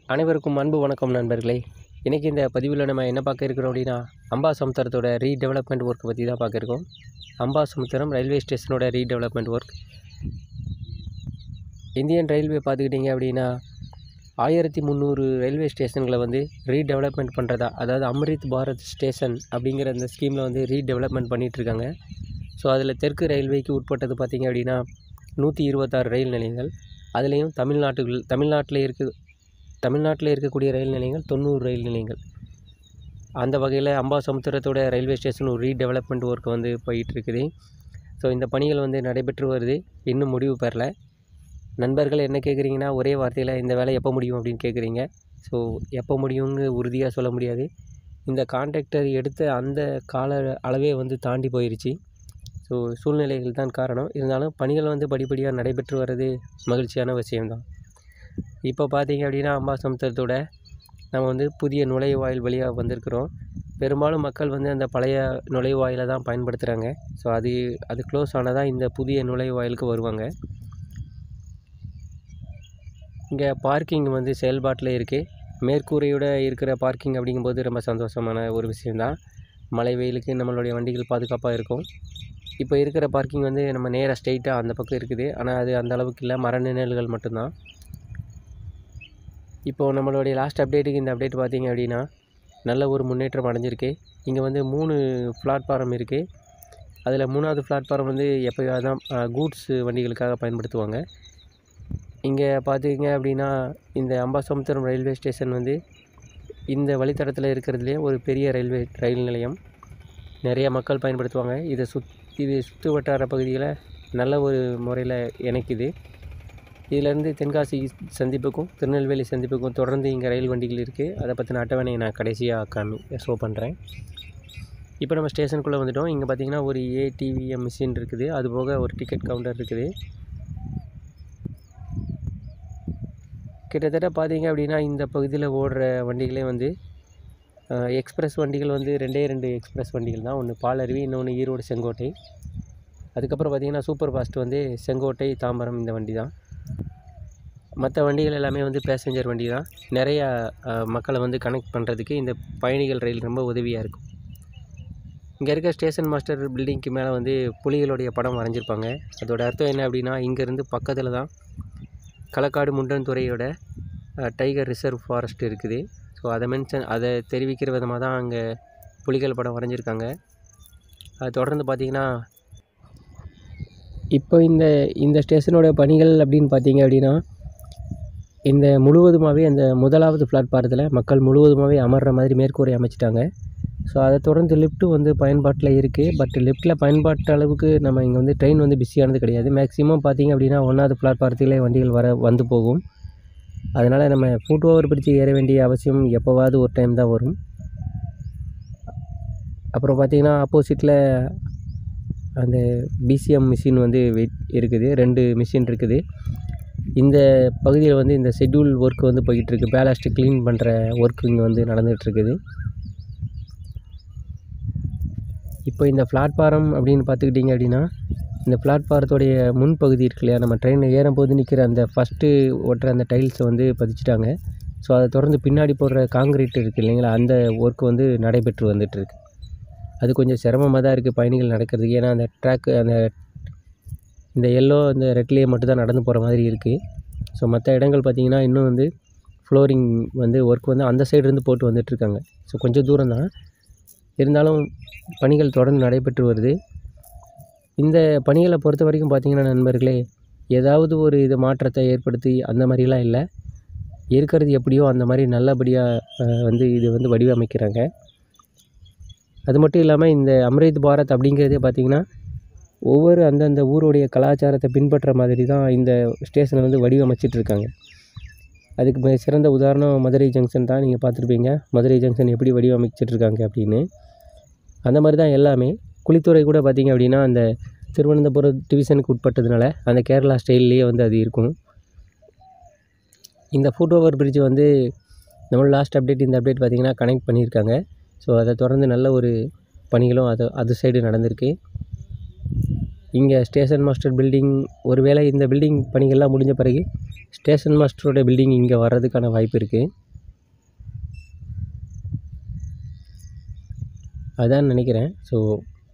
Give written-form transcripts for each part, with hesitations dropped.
அனைவருக்கும் அன்பு வணக்கம் நண்பர்களே. இன்றைக்கி இந்த பதிவில் நம்ம என்ன பார்க்க இருக்கிறோம் அப்படின்னா, அம்பாசமுத்திரத்தோட ரீடெவலப்மெண்ட் ஒர்க் பற்றி தான் பார்க்க இருக்கோம். அம்பாசமுத்திரம் ரயில்வே ஸ்டேஷனோட ரீடெவலப்மெண்ட் ஒர்க். இந்தியன் ரயில்வே பார்த்துக்கிட்டிங்க அப்படின்னா 1300 ரயில்வே ஸ்டேஷன்களை வந்து ரீடெவலப்மெண்ட் பண்ணுறதா, அதாவது அம்ரித் பாரத் ஸ்டேஷன் அப்படிங்கிற அந்த ஸ்கீமில் வந்து ரீடெவலப்மெண்ட் பண்ணிகிட்ருக்காங்க. ஸோ அதில் தெற்கு ரயில்வேக்கு உட்பட்டது பார்த்திங்க அப்படின்னா 126 ரயில் நிலையங்கள். அதுலேயும் தமிழ்நாட்டில் இருக்கக்கூடிய ரயில் நிலையங்கள் 90 ரயில் நிலையங்கள். அந்த வகையில் அம்பாசமுத்திரத்தோட ரயில்வே ஸ்டேஷன் ஒரு ரீடெவலப்மெண்ட் ஒர்க் வந்து போயிட்டுருக்குது. ஸோ இந்த பணிகள் வந்து நடைபெற்று வருது, இன்னும் முடிவு பெறல. நண்பர்கள் என்ன கேட்குறீங்கன்னா, ஒரே வார்த்தையில் இந்த வேலை எப்போ முடியும் அப்படின்னு கேட்குறீங்க. ஸோ எப்போ முடியும்னு உறுதியாக சொல்ல முடியாது. இந்த கான்ட்ராக்டர் எடுத்த அந்த கால அளவே வந்து தாண்டி போயிடுச்சு. ஸோ சூழ்நிலைகள் தான் காரணம். இருந்தாலும் பணிகள் வந்து படிப்படியாக நடைபெற்று வர்றது மகிழ்ச்சியான விஷயம்தான். இப்போ பார்த்தீங்க அப்படின்னா அம்பாசமுத்திரத்தோட நம்ம வந்து புதிய நுழைவாயில் வழியாக வந்திருக்கிறோம். பெரும்பாலும் மக்கள் வந்து அந்த பழைய நுழைவாயிலை தான் பயன்படுத்துகிறாங்க. ஸோ அது க்ளோஸ் ஆனதாக இந்த புதிய நுழைவாயிலுக்கு வருவாங்க. இங்கே பார்க்கிங் வந்து செயல்பாட்டில் இருக்குது. மேற்கூரையோடு இருக்கிற பார்க்கிங் அப்படிங்கும்போது ரொம்ப சந்தோஷமான ஒரு விஷயந்தான். மழை வெயிலுக்கு நம்மளுடைய வண்டிகள் பாதுகாப்பாக இருக்கும். இப்போ இருக்கிற பார்க்கிங் வந்து நம்ம நேராக ஸ்ட்ரெயிட்டாக அந்த பக்கம் இருக்குது. ஆனால் அது அந்த அளவுக்கு இல்லை, மர நிழல்கள் மட்டும்தான். இப்போது நம்மளுடைய லாஸ்ட் அப்டேட்டுக்கு இந்த அப்டேட் பார்த்திங்க அப்படின்னா நல்ல ஒரு முன்னேற்றம் அடைஞ்சிருக்கு. இங்கே வந்து 3 பிளாட்ஃபாரம் இருக்குது. அதில் 3வது பிளாட்ஃபாரம் வந்து எப்போயாவது தான் கூட்ஸ் வண்டிகளுக்காக பயன்படுத்துவாங்க. இங்கே பார்த்திங்க அப்படின்னா இந்த அம்பாசமுத்திரம் ரயில்வே ஸ்டேஷன் வந்து இந்த வழித்தடத்தில் இருக்கிறதுலே ஒரு பெரிய ரயில் நிலையம். நிறைய மக்கள் பயன்படுத்துவாங்க. இது சுற்று வட்டார பகுதியில் நல்ல ஒரு முறையில் இணைக்குது. இதிலேருந்து தென்காசி சந்திப்புக்கும் திருநெல்வேலி சந்திப்புக்கும் தொடர்ந்து இங்கே ரயில் வண்டிகள் இருக்குது. அதை பற்றின அட்டவணையை நான் கடைசியாக ஷோ பண்ணுறேன். இப்போ நம்ம ஸ்டேஷனுக்குள்ளே வந்துவிட்டோம். இங்கே பார்த்திங்கன்னா ஒரு ஏடிவிஎம் மிஷின் இருக்குது. அதுபோக ஒரு டிக்கெட் கவுண்டர் இருக்குது. கிட்டத்தட்ட பார்த்திங்க அப்படின்னா இந்த பகுதியில் ஓடுற வண்டிகளே வந்து எக்ஸ்பிரஸ் வண்டிகள் வந்து 2 எக்ஸ்பிரஸ் வண்டிகள் தான். ஒன்று பாலருவி, இன்னொன்று ஈரோடு செங்கோட்டை. அதுக்கப்புறம் பார்த்திங்கன்னா சூப்பர் ஃபாஸ்ட் வந்து செங்கோட்டை தாம்பரம் இந்த வண்டி தான். மற்ற வண்டிகள் எல்லாமே வந்து பேசஞ்சர் வண்டி தான். நிறையா மக்களை வந்து கனெக்ட் பண்ணுறதுக்கு இந்த பயணிகள் ரயில் ரொம்ப உதவியாக இருக்கும். இங்கே இருக்க ஸ்டேஷன் மாஸ்டர் பில்டிங்க்கு மேலே வந்து புலிகளுடைய படம் வரைஞ்சிருப்பாங்க. அதோட அர்த்தம் என்ன அப்படின்னா, இங்கேருந்து பக்கத்தில் தான் களக்காடு முண்டன்துறையோட டைகர் ரிசர்வ் ஃபாரஸ்ட் இருக்குது. ஸோ அதை தெரிவிக்கிற விதமாக தான் அங்கே புலிகள் படம் வரைஞ்சிருக்காங்க. அது தொடர்ந்து பார்த்திங்கன்னா இப்போ இந்த ஸ்டேஷனோட பணிகள் அப்படின்னு பார்த்திங்க அப்படின்னா, இந்த முழுவதுமாகவே அந்த 1வது பிளாட்பாரத்தில் மக்கள் முழுவதுமாகவே அமர்ற மாதிரி மேற்கூரை அமைச்சிட்டாங்க. ஸோ அதை தொடர்ந்து லிஃப்ட்டு வந்து பயன்பாட்டில் இருக்குது. பட் லிஃப்ட்டில் பயன்பாட்டு அளவுக்கு நம்ம இங்கே வந்து ட்ரெயின் வந்து பிஸியானது கிடையாது. மேக்ஸிமம் பார்த்திங்க அப்படின்னா 1வது பிளாட்பாரத்திலே வண்டிகள் வந்து போகும். அதனால் நம்ம ஃபுட் ஓவர் பிரிட்ஜ் ஏற வேண்டிய அவசியம் எப்போவாவது ஒரு டைம் தான் வரும். அப்புறம் பார்த்திங்கன்னா ஆப்போசிட்டில் அந்த பிசிஎம் மிஷின் வந்து இருக்குது. 2 மிஷின் இருக்குது. இந்த பகுதியில் வந்து இந்த ஷெட்யூல் ஒர்க் வந்து போய்கிட்டுருக்கு. பேலஸ்ட்டு க்ளீன் பண்ணுற ஒர்க் இங்கே வந்து நடந்துகிட்ருக்குது. இப்போ இந்த பிளாட்ஃபாரம் அப்படின்னு பார்த்துக்கிட்டிங்க அப்படின்னா, இந்த பிளாட்ஃபாரத்தோடைய முன்பகுதி இருக்கு இல்லையா, நம்ம ட்ரெயினில் ஏறும்போது நிற்கிற அந்த ஃபஸ்ட்டு ஓட்டுற அந்த டைல்ஸை வந்து பதிச்சிட்டாங்க. ஸோ அதை தொடர்ந்து பின்னாடி போடுற காங்கிரீட் இருக்குது இல்லைங்களா, அந்த ஒர்க் வந்து நடைபெற்று வந்துட்டுருக்கு. அது கொஞ்சம் சிரமமாக தான் இருக்குது பயணிகள் நடக்கிறதுக்கு. ஏன்னா அந்த ட்ராக்கு இந்த எல்லோ அந்த ரெட்லேயே மட்டும்தான் நடந்து போகிற மாதிரி இருக்குது. ஸோ மற்ற இடங்கள் பார்த்திங்கன்னா இன்னும் வந்து ஃப்ளோரிங் வந்து ஒர்க் வந்து அந்த சைடுலேருந்து போட்டு வந்துட்டுருக்காங்க. ஸோ கொஞ்சம் தூரம் தான், இருந்தாலும் பணிகள் தொடர்ந்து நடைபெற்று வருது. இந்த பணிகளை பொறுத்த வரைக்கும் பார்த்திங்கன்னா நண்பர்களே, ஏதாவது ஒரு மாற்றத்தை ஏற்படுத்தி அந்த மாதிரிலாம் இல்லை. இருக்கிறது எப்படியோ அந்த மாதிரி நல்லபடியாக வந்து இது வந்து வடிவமைக்கிறாங்க. அது மட்டும் இல்லாமல் இந்த அம்ரித் பாரத் அப்படிங்கிறதே பார்த்திங்கன்னா ஒவ்வொரு அந்தந்த ஊருடைய கலாச்சாரத்தை பின்பற்ற மாதிரி தான் இந்த ஸ்டேஷனை வந்து வடிவமைச்சிட்ருக்காங்க. அதுக்கு சிறந்த உதாரணம் மதுரை ஜங்ஷன் தான். நீங்கள் பார்த்துருப்பீங்க மதுரை ஜங்ஷன் எப்படி வடிவமைச்சிட்ருக்காங்க அப்படின்னு. அந்த மாதிரி தான் எல்லாமே. குளித்துறை கூட பார்த்திங்க அப்படின்னா அந்த திருவனந்தபுரம் டிவிஷனுக்கு உட்பட்டதுனால அந்த கேரளா ஸ்டைல்லையே வந்து அது இருக்கும். இந்த ஃபுட் ஓவர் பிரிட்ஜ் வந்து நம்மளோட லாஸ்ட் அப்டேட் இந்த அப்டேட் பார்த்திங்கன்னா கனெக்ட் பண்ணியிருக்காங்க. ஸோ அதை தொடர்ந்து நல்ல ஒரு பணிகளும் அது சைடு நடந்திருக்கு. இங்கே ஸ்டேஷன் மாஸ்டர் பில்டிங் ஒருவேளை இந்த பில்டிங் பணிகள்லாம் முடிஞ்ச பிறகு ஸ்டேஷன் மாஸ்டரோட பில்டிங் இங்கே வர்றதுக்கான வாய்ப்பு இருக்குது. அதான் நினைக்கிறேன். ஸோ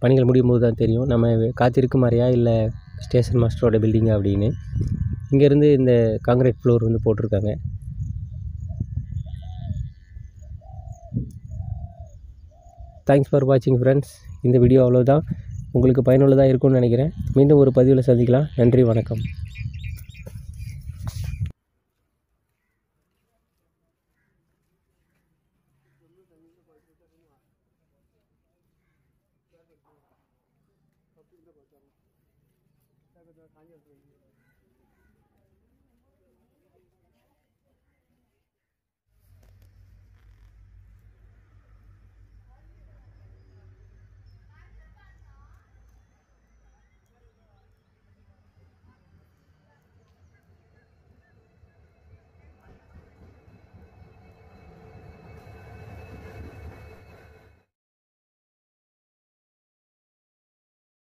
பணிகள் முடியும் போது தான் தெரியும் நம்ம காத்திருக்கும் மாதிரியா இல்லை ஸ்டேஷன் மாஸ்டரோட பில்டிங்கா அப்படின்னு. இங்கேருந்து இந்த காங்கிரீட் ஃப்ளோர் வந்து போட்டிருக்காங்க. தேங்க்ஸ் ஃபார் வாட்சிங் ஃப்ரெண்ட்ஸ். இந்த வீடியோ அவ்வளோதான். உங்களுக்கு பயனுள்ளதாக இருக்கும்னு நினைக்கிறேன். மீண்டும் ஒரு பதிவில் சந்திக்கலாம். நன்றி, வணக்கம்.